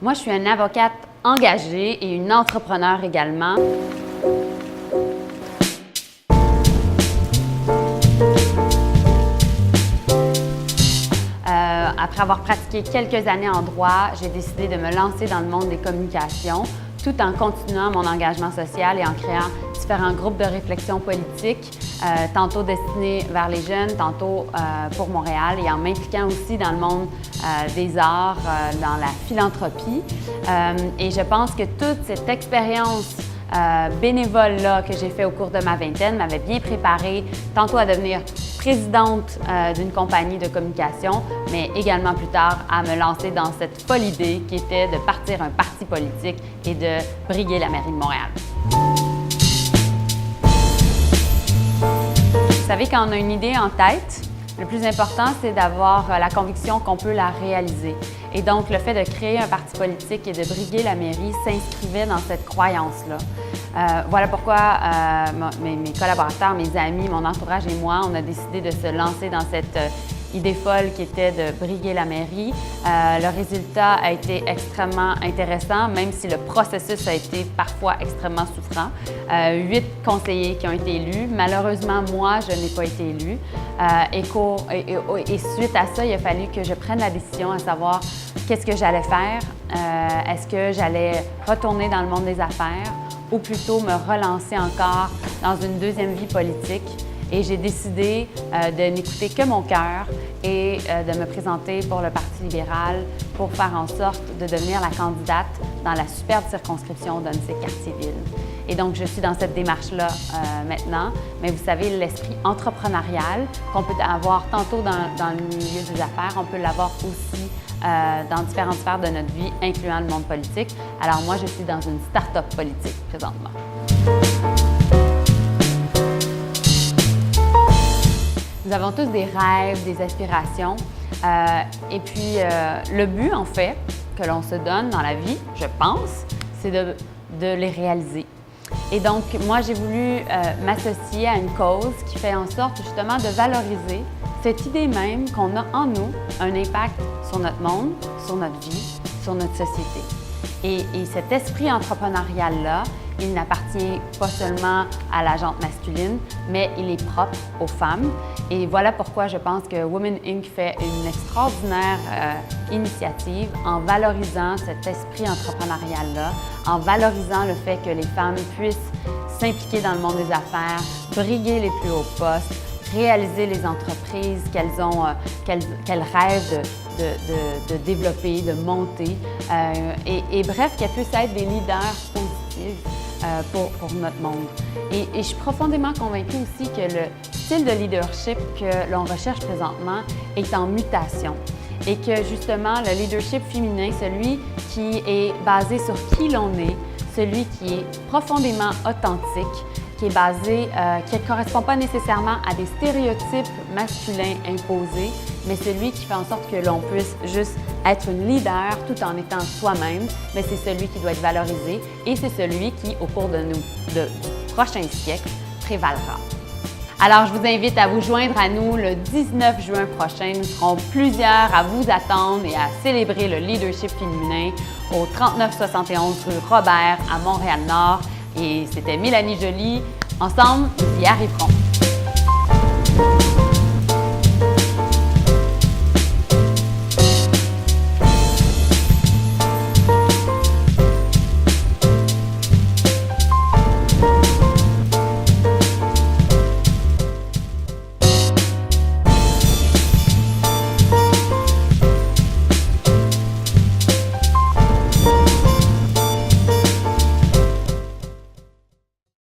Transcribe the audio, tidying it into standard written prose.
Moi, je suis une avocate engagée et une entrepreneure également. Après avoir pratiqué quelques années en droit, j'ai décidé de me lancer dans le monde des communications tout en continuant mon engagement social et en créant différents groupes de réflexion politique, tantôt destinés vers les jeunes, tantôt pour Montréal, et en m'impliquant aussi dans le monde des arts, dans la philanthropie. Et je pense que toute cette expérience bénévole-là que j'ai fait au cours de ma vingtaine m'avait bien préparée tantôt à devenir présidente d'une compagnie de communication, mais également plus tard à me lancer dans cette folle idée qui était de partir un parti politique et de briguer la mairie de Montréal. Vous savez, quand on a une idée en tête, le plus important, c'est d'avoir la conviction qu'on peut la réaliser. Et donc, le fait de créer un parti politique et de briguer la mairie s'inscrivait dans cette croyance-là. Voilà pourquoi mes collaborateurs, mes amis, mon entourage et moi, on a décidé de se lancer dans cette idée folle qui était de briguer la mairie. Le résultat a été extrêmement intéressant, même si le processus a été parfois extrêmement souffrant. 8 conseillers qui ont été élus. Malheureusement, moi, je n'ai pas été élue. Et suite à ça, il a fallu que je prenne la décision à savoir qu'est-ce que j'allais faire. Est-ce que j'allais retourner dans le monde des affaires ou plutôt me relancer encore dans une deuxième vie politique? Et j'ai décidé de n'écouter que mon cœur et de me présenter pour le Parti libéral pour faire en sorte de devenir la candidate dans la superbe circonscription d'Hunswick-Cartierville. Et donc, je suis dans cette démarche-là maintenant. Mais vous savez, l'esprit entrepreneurial qu'on peut avoir tantôt dans le milieu des affaires, on peut l'avoir aussi dans différentes sphères de notre vie, incluant le monde politique. Alors moi, je suis dans une start-up politique présentement. Nous avons tous des rêves, des aspirations. Et puis, le but, en fait, que l'on se donne dans la vie, je pense, c'est de les réaliser. Et donc, moi, j'ai voulu m'associer à une cause qui fait en sorte, justement, de valoriser cette idée même qu'on a en nous un impact sur notre monde, sur notre vie, sur notre société. Et cet esprit entrepreneurial-là, il n'appartient pas seulement à la gente masculine, mais il est propre aux femmes. Et voilà pourquoi je pense que Women Inc. fait une extraordinaire initiative en valorisant cet esprit entrepreneurial-là, en valorisant le fait que les femmes puissent s'impliquer dans le monde des affaires, briguer les plus hauts postes, réaliser les entreprises qu'elles rêvent de développer, de monter, et bref, qu'elles puissent être des leaders positifs pour notre monde. Et je suis profondément convaincue aussi que le style de leadership que l'on recherche présentement est en mutation et que justement le leadership féminin, celui qui est basé sur qui l'on est, celui qui est profondément authentique, qui est basé, qui ne correspond pas nécessairement à des stéréotypes masculins imposés, mais celui qui fait en sorte que l'on puisse juste être une leader tout en étant soi-même, mais c'est celui qui doit être valorisé et c'est celui qui, au cours du prochain siècle, prévalera. Alors, je vous invite à vous joindre à nous le 19 juin prochain. Nous serons plusieurs à vous attendre et à célébrer le leadership féminin au 3971 rue Robert à Montréal-Nord. Et c'était Mélanie Joly. Ensemble, nous y arriverons.